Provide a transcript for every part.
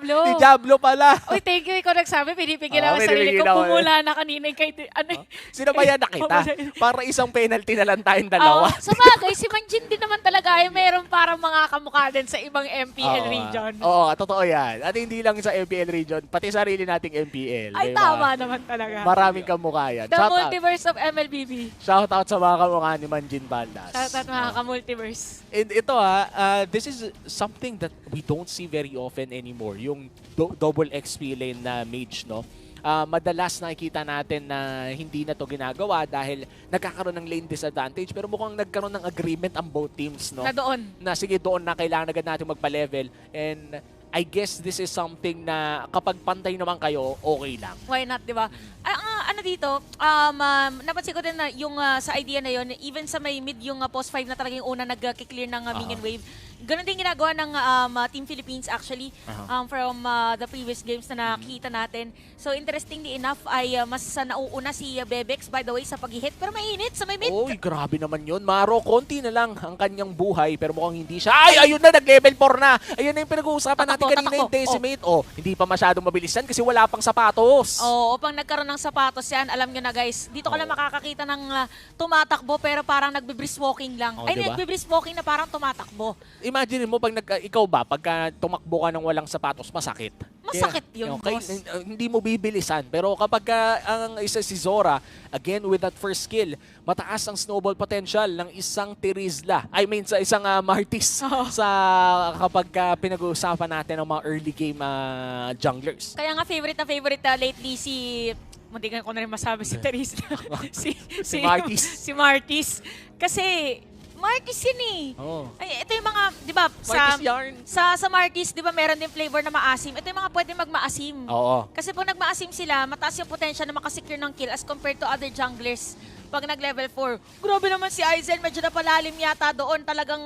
Diablo. Si Diablo pala. Uy, thank you. Ikaw nagsabi, pinipigil ako sa sarili pinipigil ko. ako. Pumula na kanina kay... Ano, Sinabayan na kita. Para isang penalty na lang tayong dalawa. Sa bagay, si Manjin din naman talaga ay meron parang mga kamukha din sa ibang MPL region. Oo, totoo yan. At hindi lang sa MPL region, pati sarili nating MPL. Ay, diba? tama naman talaga. Maraming kamukha yan. The multiverse of MLBB. Shout out sa mga kamukha ni Manjin Baldas. Shoutout mga ka-multiverse. And ito this is something that we don't see very often anymore. Yung double XP lane na mage, no? Madalas nakikita natin na hindi na to ginagawa dahil nagkakaroon ng lane disadvantage, pero mukhang nagkaroon ng agreement ang both teams, no? Na doon. Na sige, doon na kailangan agad natin magpa-level, and I guess this is something na kapag pantay naman kayo, okay lang. Why not, di ba? Ano dito, napansin ko din na yung sa idea na yon, even sa may mid yung post 5 na talaga yung una nag-clear ng minion wave, ganun din ginagawa ng Team Philippines actually from the previous games na nakita natin. So interestingly enough ay mas nauuna si Bebex by the way sa pag-hit, pero mainit sa may mid. Oy, grabe naman yun. Maro, konti na lang ang kanyang buhay pero mukhang hindi siya. Ay, ayun na, nag-level 4 na. Ayun na yung pinag-uusapan natin kanina yung decimate. Oh, hindi pa masyadong mabilisan kasi wala pang sapatos. Oo, pang nagkaroon ng sapatos yan, alam nyo na guys, dito ka lang makakakita ng tumatakbo pero parang nagbe-brisk walking lang. Ay, diba? nagbe-brisk walking na parang tumatakbo. Imagine mo, ikaw ba, pagka tumakbo ka ng walang sapatos, masakit. Masakit yun, Okay, boss. hindi mo bibilisan. Pero kapag ang isa si Zora, again with that first skill, mataas ang snowball potential ng isang Terizla. I mean, sa isang Martis. Sa kapag pinag-uusapan natin ng mga early game junglers. Kaya nga favorite lately si... Muntikan ko na rin masabi si Teresa. Si Martis. Si Martis. Kasi Martis yun eh. Oh. Ay, ito yung mga, di ba, Martis yarn. sa Martis, di ba, meron din flavor na maasim. Ito yung mga pwede magmaasim. Oo. Kasi pag nagmaasim sila, mataas yung potential na makasecure ng kill as compared to other junglers pag nag-level 4. Grabe naman si Aizen, medyo napalalim yata doon. Talagang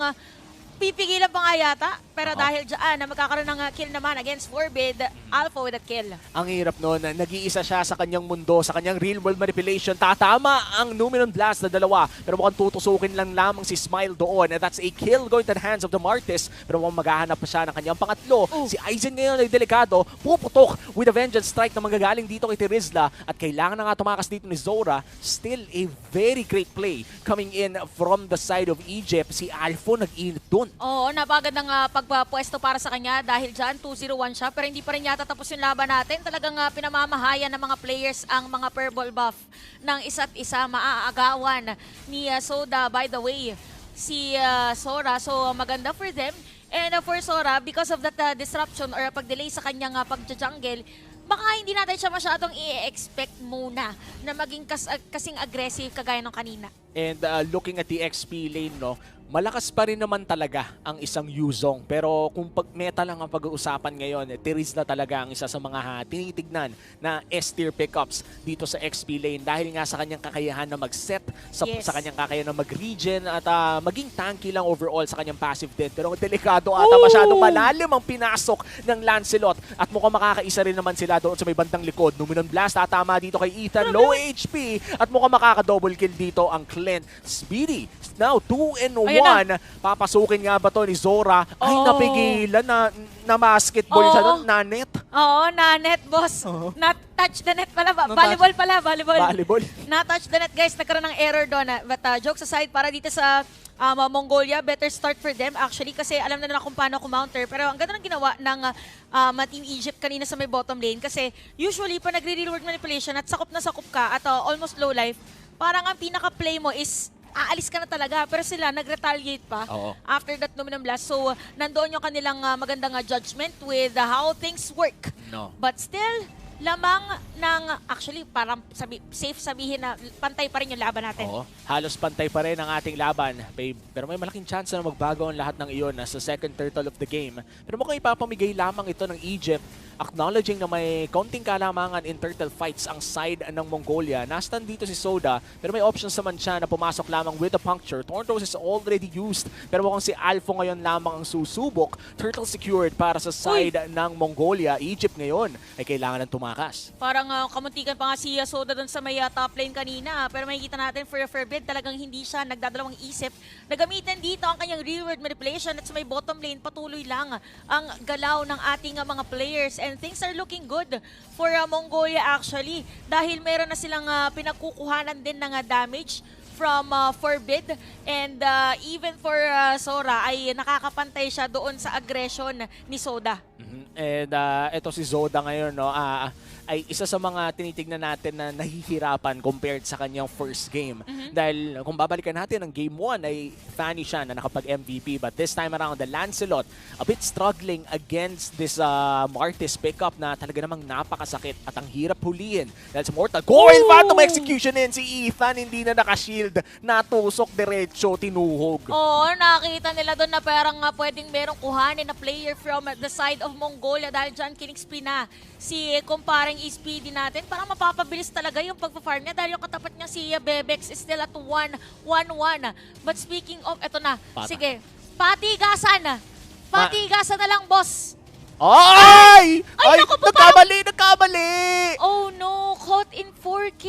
pipigilan pa nga yata. Pero dahil dyan na magkakaroon ng kill naman against Forbid, Alpha with a kill. Ang hirap noon, nag-iisa siya sa kanyang mundo, sa kanyang real world manipulation. Tatama ang Numenon Blast na dalawa. Pero mukhang tutusukin lang lamang si Smile doon. And that's a kill going to the hands of the Martis. Pero mukhang maghahanap pa siya ng kanyang pangatlo. Si Aizen ngayon ay delikado. Puputok with a Vengeance Strike na manggagaling dito kay Terizla. At kailangan na nga tumakas dito ni Zora. Still a very great play coming in from the side of Egypt. Si Alpha nag-init doon. Oo, napagandang pagpapwesto para sa kanya dahil dyan 2-0-1 siya pero hindi pa rin yata tapos yung laban natin. Talagang pinamamahayan ng mga players ang mga purple buff ng isa't isa. Maaagawan ni Soda by the way si Sora. So maganda for them. And for Sora, because of that disruption or pag-delay sa kanyang pag-jungle, baka hindi natin siya masyadong i-expect muna na maging kasing aggressive kagaya ng kanina. And looking at the XP lane, no, malakas pa rin naman talaga ang isang Yuzong. Pero kung meta lang ang pag-uusapan ngayon, Terizla talaga ang isa sa mga tinitignan na S-tier pickups dito sa XP lane dahil nga sa kanyang kakayahan na mag-set, sa kanyang kakayahan na mag-regen at maging tanky lang overall sa kanyang passive din. Pero delikado ata, masyadong malalim ang pinasok ng Lancelot at mukhang makakaisa rin naman sila doon sa may bandang likod. Numenon Blast, tatama dito kay Ethan, low HP at mukhang makaka-double kill dito ang Clint. Speedy, now 2-1. Papasukin nga ba to ni Zora? Ay, napigilan na basketball siya doon, na net. Oo, na net, boss. Not touch the net pala. Volleyball pala, volleyball. Na touch the net, guys. Nagkaroon ng error doon. But jokes aside, para dito sa Mongolia, better start for them actually kasi alam na nila kung paano kumounter. Pero ang ganda ng ginawa ng Team Egypt kanina sa may bottom lane kasi usually pa nagre-real world manipulation at sakop na sakop ka at almost low life, parang ang pinaka-play mo is aalis ka na talaga. Pero sila nag-retaliate pa after that Numenon Blast. So, nandoon yung kanilang magandang judgment with how things work. No. But still, lamang ng, actually, parang safe sabihin na pantay pa rin yung laban natin. Oo, halos pantay pa rin ang ating laban, babe. Pero may malaking chance na magbago ang lahat ng iyon sa second turtle of the game. Pero mukhang ipapamigay lamang ito ng Egypt acknowledging na may konting kalamangan in turtle fights ang side ng Mongolia. Nastan dito si Soda, pero may options naman siya na pumasok lamang with the puncture. Thorntoes is already used, pero mukhang si Alpha ngayon lamang ang susubok. Turtle secured para sa side ng Mongolia. Egypt ngayon ay kailangan ng tumakas. Parang kamuntikan pa nga si Soda doon sa may top lane kanina. Pero makikita natin for a Forbid, talagang hindi siya nagdadalawang isip. Nagamitan dito ang kanyang reward manipulation at sa may bottom lane, patuloy lang ang galaw ng ating mga players. And things are looking good for Mongolia actually. Dahil meron na silang pinagkukuhanan din ng damage from Forbid. And even for Sora ay nakakapantay siya doon sa aggression ni Soda. And ito si Zoda ngayon, no, ay isa sa mga tinitignan natin na nahihirapan compared sa kanyang first game. Dahil kung babalikan natin, ang game 1 ay Fanny siya na nakapag-MVP. But this time around, the Lancelot a bit struggling against this Martis pickup na talaga namang napakasakit at ang hirap huliin. That's Mortal. Going Phantom Execution in si Ethan, hindi na nakashield. Natusok diretso, tinuhog. Oo, nakita nila doon na parang pwedeng merong kuhanin na player from the side of Mongolia dahil dyan kinixpi na si kumparing Speedy natin. Parang mapapabilis talaga yung pagpa-farm niya dahil yung katapat niya si Bebex is still at 1-1-1. But speaking of, eto na. Sige, patigasan. Patigasan na lang, boss. Ay! Ay, naku, nagkamali! Oh no, caught in 4K.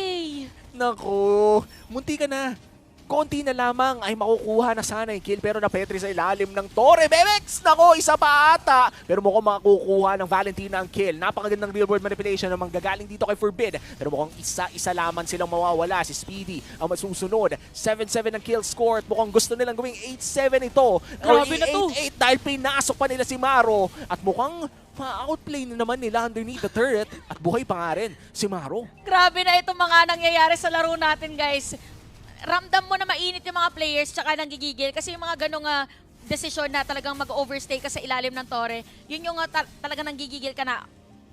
Naku, munti ka na. Konti na lamang ay makukuha na sana yung kill pero napetri sa ilalim ng Torre. Bebex! Nako, isa pa ata. Pero mukhang makukuha ng Valentina ang kill. Napakagandang real world manipulation na manggagaling dito kay Forbid. Pero mukhang isa-isa lamang silang mawawala. Si Speedy ang masusunod. 7-7 ang kill score at mukhang gusto nilang gawing 8-7 ito. Grabe na to. 8-8 dahil pinasok pa nila si Maro. At mukhang ma-outplay na naman nila underneath the turret. At buhay pa nga rin si Maro. Grabe na itong mga nangyayari sa laro natin, guys. Ramdam mo na mainit yung mga players tsaka nanggigigil kasi yung mga ganong desisyon na talagang mag-overstay ka sa ilalim ng Torre, yun yung talagang nanggigigil ka na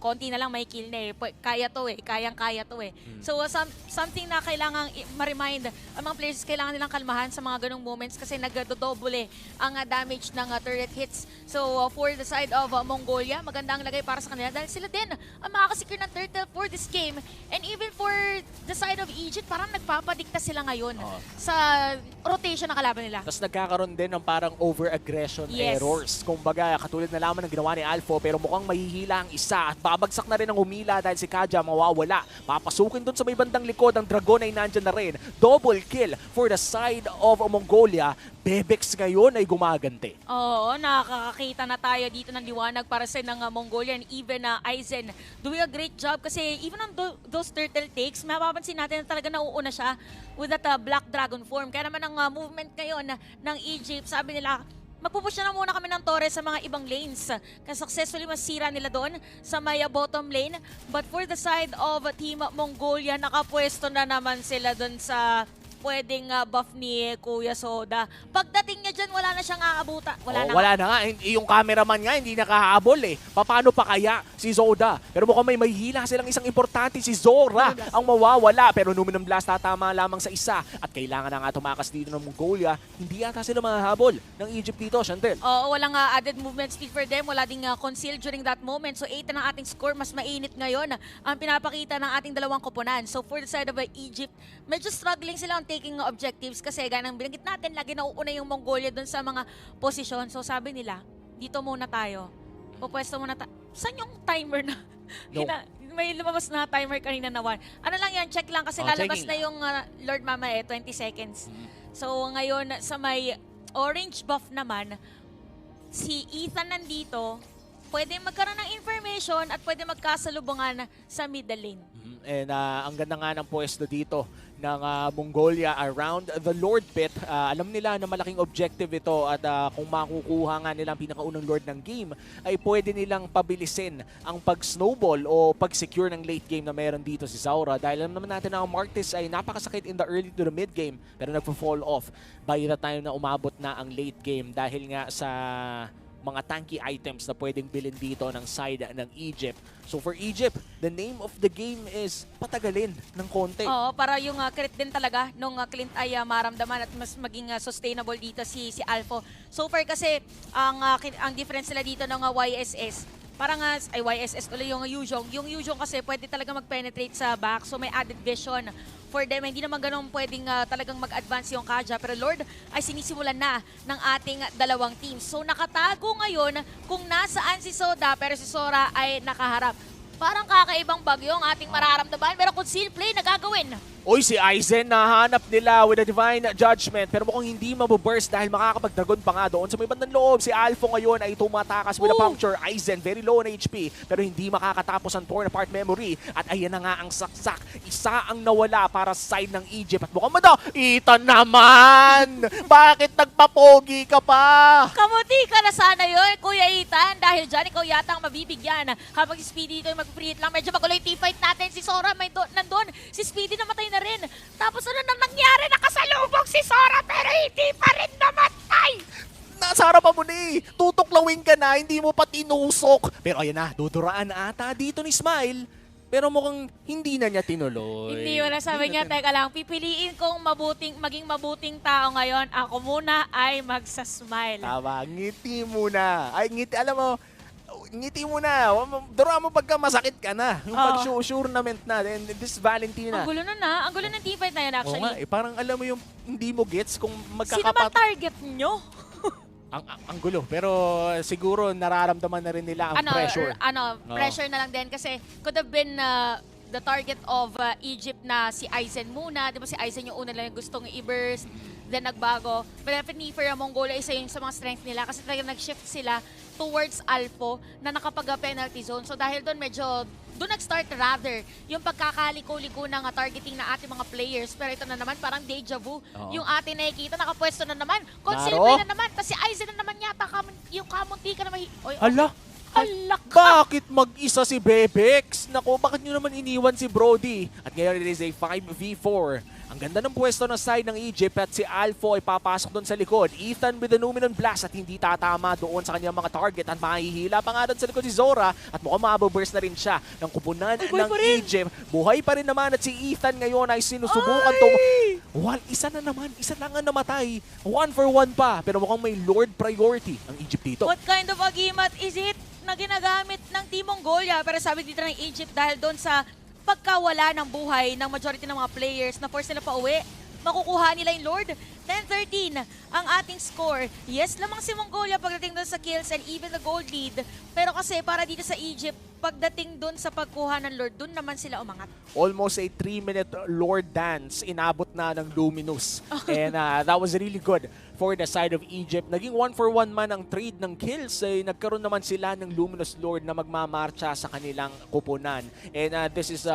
konti na lang may kill na eh. Kaya to eh. Kayang-kaya to eh. So, something na kailangang ma-remind ang mga players, kailangan nilang kalmahan sa mga ganong moments kasi nagdodouble ang damage ng turret hits. So, for the side of Mongolia, maganda ang lagay para sa kanila dahil sila din ang makakasecure ng turtle for this game. And even for the side of Egypt, parang nagpapadikta sila ngayon sa rotation ng kalaban nila. Tapos nagkakaroon din ng parang over-aggression errors. Kumbaga, katulad na lamang ng ginawa ni Alpha, pero mukhang mahihila ang isa at babagsak na rin ang humila dahil si Kaja mawawala. Papasukin dun sa may bandang likod, ang Dragon ay nandyan na rin. Double kill for the side of Mongolia. Bebex ngayon ay gumaganti. Oo, nakakakita na tayo dito ng liwanag para sa ng Mongolia and even Aizen doing a great job kasi even on those turtle takes, mapapansin natin na talaga nauuna siya with that Black Dragon form. Kaya naman ang movement ngayon ng Egypt, sabi nila, magpupush na muna kami ng Torre sa mga ibang lanes. Kasi successfully masira nila doon sa may bottom lane. But for the side of Team Mongolia, nakapwesto na naman sila doon sa pwedeng buff ni Kuya Soda. Pagdating niya dyan, wala na siyang aabutan. Wala na nga. Yung cameraman nga, hindi nakahabol eh. Paano pa kaya si Zoda? Pero mukhang may mahihila silang isang importante, si Zora ang mawawala. Pero Numinum Blast tatama lamang sa isa. At kailangan na nga tumakas dito ng Mongolia. Hindi yata sila mahahabol ng Egypt dito, Chantel. Oo, walang added movement speed for them. Wala ding conceal during that moment. So 8 na ang ating score. Mas mainit ngayon ang pinapakita ng ating dalawang koponan. So for the side of Egypt, medyo struggling sila on taking objectives kasi gaya ng binanggit natin, lagi nauuna yung Mongolia dun sa mga posisyon. So sabi nila, dito muna tayo. Pupwesto muna tayo. Saan yung timer na? No. May lumabas na timer kanina na 1. Ano lang yan, check lang kasi lalabas na yung Lord Mama 20 seconds. So ngayon sa may orange buff naman, si Ethan nandito, pwede magkaroon ng information at pwede magkasalubungan sa middle lane. And ang ganda nga ng pwesto dito ng Mongolia around the Lord Pit. Alam nila na malaking objective ito at kung makukuha nga nila ang pinakaunang Lord ng game, ay pwede nilang pabilisin ang pag-snowball o pag-secure ng late game na meron dito si Zaura. Dahil alam naman natin na ang Martis ay napakasakit in the early to the mid game pero nagpo-fall off by the time na umabot na ang late game dahil nga sa mga tanky items na pwedeng bilhin dito ng side ng Egypt. So for Egypt, the name of the game is patagalin ng konti. Oo, para yung crit din talaga nung Clint ay maramdaman at mas maging sustainable dito si Alpha. So far kasi ang difference nila dito ng YSS, parang ay YSS tuloy yung Yuzhong. Yung Yuzhong kasi pwede talaga mag-penetrate sa back, so may added vision for them. Hindi naman ganun pwedeng talagang mag-advance yung Kaja. Pero Lord ay sinisimulan na ng ating dalawang teams. So nakatago ngayon kung nasaan si Soda pero si Sora ay nakaharap. Parang kakaibang bagyo ang ating mararamdaman. Pero kung seal play na gagawin. Uy, si Aizen nahanap nila with a divine judgment pero mukhang hindi mabuburst dahil makakapag-dragon pa nga doon sa may bandang loob. Si Alpha ngayon ay tumatakas with a puncture. Aizen very low na HP pero hindi makakatapos ang torn apart memory. At ayan na nga ang saksak. Isa ang nawala para sa side ng Egypt. At mukhang Ethan naman! Bakit nagpapogi ka pa? Kamuti ka na sana yun, Kuya Ethan. Dahil dyan, ikaw yata ang mabibigyan. Habang si Speedy dito yung mag-free hit lang, medyo magulo yung teamfight natin. Si Sora may nandun. Si Speedy namatay na rin. Tapos ano nang nangyari? Nakasalubog si Sora pero hindi pa rin namatay. Nasa harapan mo ni. Tutuklawin ka na, hindi mo pa tinusok. Pero ayan na, duduraan ata dito ni Smile. Pero mukhang hindi na niya tinuloy. Hindi mo na sabi niya, teka lang, pipiliin kong maging mabuting tao ngayon. Ako muna ay magsasmile. Tama, ngiti muna. Ay, ngiti, alam mo, ngiti mo na. Dura mo pagka masakit ka na. Yung pag-sure-surnament na. And this Valentina. Ang gulo na na. Ang gulo ng teamfight na yun actually. Oo nga, parang alam mo yung hindi mo gets kung Sino ba target nyo? ang gulo. Pero siguro nararamdaman na rin nila ang pressure. Pressure na lang din kasi could have been the target of Egypt na si Aizen muna. Di ba si Aizen yung una lang yung gustong i-burst. Then nagbago. But definitely for Mongolia, isa yung sa mga strength nila kasi talagang nag-shift sila towards Alpho na nakapag-penalty zone. So dahil doon medyo, doon nag-start rather yung pagkakaliko-liko ng targeting na ating mga players. Pero ito na naman parang deja vu. Yung ating nakikita, nakapwesto na naman. Consilve na naman. Tapos si Aizen na naman yata yung kamunti ka na Hala! Hala ka! Bakit mag-isa si Bebex? Naku, bakit nyo naman iniwan si Brody? At ngayon it is a 5v4. Ang ganda ng pwesto ng side ng Egypt at si Alpha ay papasok doon sa likod. Ethan with the Numenon Blast at hindi tatama doon sa kanyang mga target at mahihila pa nga doon sa likod si Zora at mukhang mababurst na rin siya ng kupunan ng Egypt. Buhay pa rin naman at si Ethan ngayon ay sinusubukan isa na naman, isa lang ang namatay. 1-for-1 pa pero mukhang may Lord priority ang Egypt dito. What kind of agimat is it na ginagamit ng Team Mongolia? Pero sabi dito ng Egypt dahil doon sa pagkawala ng buhay ng majority ng mga players na force nila pa uwi, makukuha nila yung Lord. 10-13 ang ating score. Yes lamang si Mongolia pagdating doon sa kills and even the gold lead. Pero kasi para dito sa Egypt, pagdating doon sa pagkuha ng Lord, doon naman sila umangat. Almost a 3-minute Lord dance, inabot na ng Luminous. And that was really good for the side of Egypt. Naging 1-for-1 man ang trade ng kills. Nagkaroon naman sila ng Luminous Lord na magmamarcha sa kanilang kupunan. And this is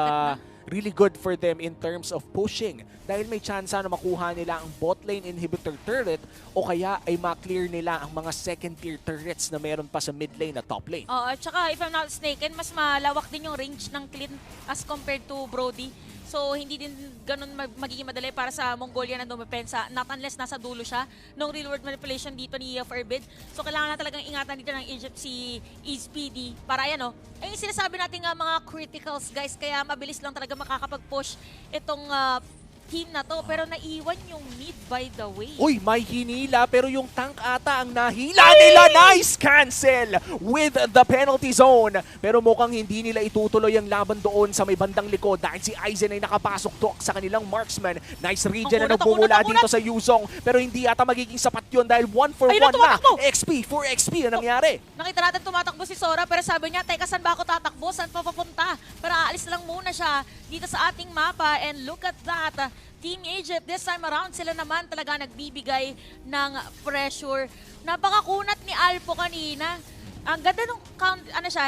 really good for them in terms of pushing. Dahil may chance na makuha nila ang bot lane inhibitor turret o kaya ay ma-clear nila ang mga second tier turrets na meron pa sa mid lane at top lane. At saka if I'm not mistaken, mas malawak din yung range ng Clint as compared to Brody. So, hindi din ganun magiging madali para sa Mongolia na dumepensa, not unless nasa dulo siya. No real world manipulation dito ni Forbid. So, kailangan na talagang ingatan dito ng Egypt si Speedy para yan, ay sinasabi natin nga mga criticals, guys, kaya mabilis lang talaga makakapag-push itong team na to. Pero naiwan yung mid, by the way. Uy, may hinila pero yung tank ata ang nahila nila. Nice cancel with the penalty zone. Pero mukhang hindi nila itutuloy ang laban doon sa may bandang likod dahil si Aizen ay nakapasok to sa kanilang marksman. Nice regen na nagbumula dito sa Yuzong. Pero hindi ata magiging sapat yun dahil 1-for-1 na. XP, 4 XP na nangyari. Nakita natin tumatakbo si Sora pero sabi niya, teka, saan ba ako tatakbo? Saan pa papunta? Pero aalis lang muna siya dito sa ating mapa. And look at that. Team Egypt, this time around, sila naman talaga nagbibigay ng pressure. Napakakunat ni Alpho kanina. Ang ganda nung count,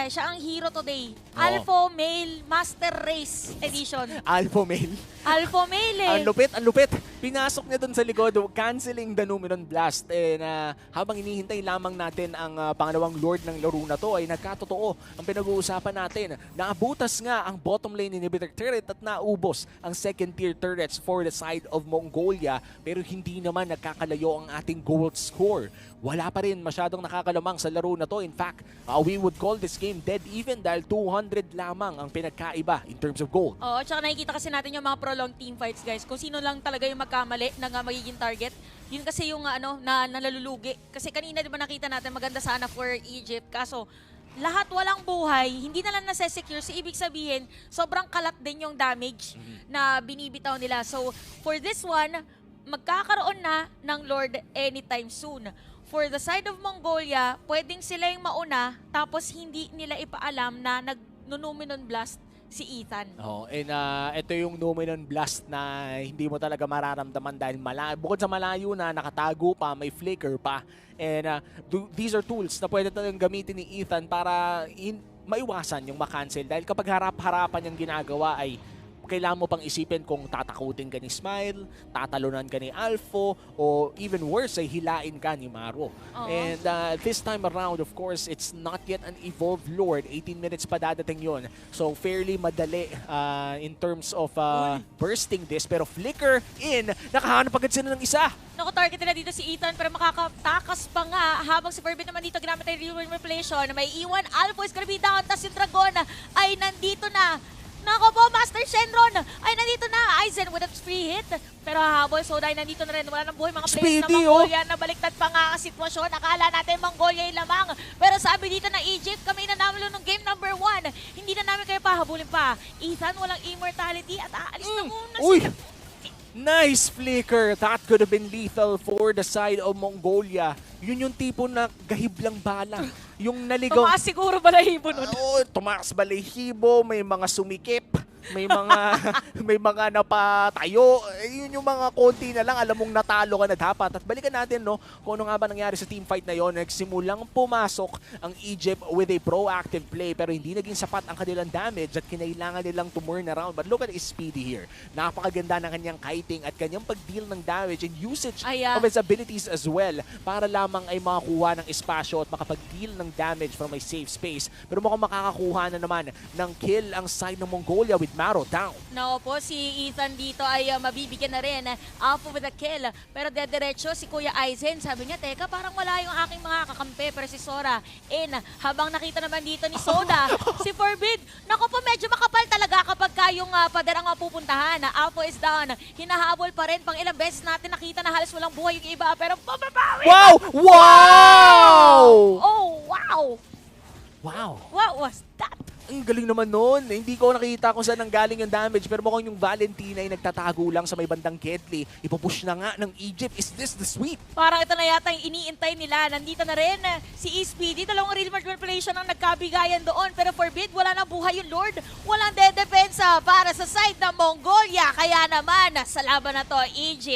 siya ang hero today. Alpho Male Master Race Edition. Alpho Male. Alpho Male eh. Ang lupit, ang lupit. Pinasok niya doon sa likod, canceling the Numenon Blast. And habang inihintay lamang natin ang pangalawang Lord ng laro na to, ay nagkatotoo ang pinag-uusapan natin. Naabutas nga ang bottom lane inhibitor turret at naubos ang second tier turrets for the side of Mongolia. Pero hindi naman nagkakalayo ang ating gold score. Wala pa rin masyadong nakakalamang sa laro na to. In fact, we would call this game dead even dahil 200 lamang ang pinagkaiba in terms of gold. Oo, tsaka nakikita kasi natin yung mga prolonged team fights, guys. Kung sino lang talaga yung magkamali na magiging target, yun kasi yung na nalalulugi. Kasi kanina, di ba nakita natin maganda sana for Egypt, kaso lahat walang buhay, hindi na lang nase-secure. So, ibig sabihin, sobrang kalat din yung damage na binibitaw nila. So, for this one, magkakaroon na ng Lord anytime soon. For the side of Mongolia, pwedeng sila yung mauna, tapos hindi nila ipaalam na nag-Numinon Blast si Ethan. Oh, and ito yung Numinon Blast na hindi mo talaga mararamdaman dahil bukod sa malayo na, nakatago pa, may flicker pa. And these are tools na pwede talagang gamitin ni Ethan para maiwasan yung makancel. Dahil kapag harap-harapan yung ginagawa ay kailangan mo pang isipin kung tatakutin ka ni Smile, tatalunan ka ni Alpho, o even worse ay hilain ka ni Maro. And this time around, of course, it's not yet an evolved Lord. 18 minutes pa dadating yun. So fairly madali in terms of bursting this. Pero flicker in, nakahanap agad sila ng isa. Naku, target nila dito si Ethan pero makakatakas pa nga habang si Forbid naman dito ginamit ay real manipulation. May iwan, Alpho is gonna be down, tapos yung Dragon ay nandito na. Nako po, Master Shenron ay nandito na. Aizen with a free hit. Pero hahabol, so dahil nandito na rin. Wala nang buhay mga players na Mongolia na baliktad pa nga ang sitwasyon. Akala natin Mongolia yung lamang. Pero sabi dito na Egypt, kami na namin nung game number 1. Hindi na namin kayo pahabulin pa. Ethan, walang immortality at aalis na muna sila. Nice flicker. That could have been lethal for the side of Mongolia. Yun yung tipo na gahiblang bala. Yung naligaw. Tumaas siguro balahibo nun. Tumaas balahibo, may mga sumikip, may mga napatayo. Yun yung mga konti na lang, alam mong natalo ka na dapat. At balikan natin, no, kung ano nga ba nangyari sa team fight na yon. Nagsimulang pumasok ang Egypt with a proactive play pero hindi naging sapat ang kanilang damage at kinailangan nilang to turn around. But look at his Speedy here. Napakaganda ng kanyang kiting at kanyang pag-deal ng damage and usage of his abilities as well para lamang ay makakuha ng espasyo at makapag-deal ng damage from a safe space. Pero mukhang makakakuha na naman ng kill ang side ng Mongolia with Maro down. No po, si Ethan dito ay mabibigyan na rin. Alpha with a kill. Pero dediretso si Kuya Aizen. Sabi niya, teka, parang wala yung aking mga kakampi. Pero si Sora, habang nakita naman dito ni Soda, si Forbid, naku po, medyo makapal talaga kapag kayong pader ang mapupuntahan. Alpha is down. Hinahabol pa rin. Pang ilang beses natin nakita na halos walang buhay yung iba. Pero pababawi! Wow! Wow! Oh, wow! Wow! What was that? Ang galing naman nun. Hindi ko nakita kung saan nanggaling yung damage pero mukhang yung Valentina ay nagtatago lang sa may bandang Kedli. Ipupush na nga ng Egypt. Is this the sweep? Parang ito na yata yung iniintay nila. Nandito na rin si Speedy. Dalawang real manipulation ang nagkabigayan doon. Pero Forbid, wala na buhay yung Lord. Walang dedepensa para sa side ng Mongolia. Kaya naman, sa laban na to, Egypt.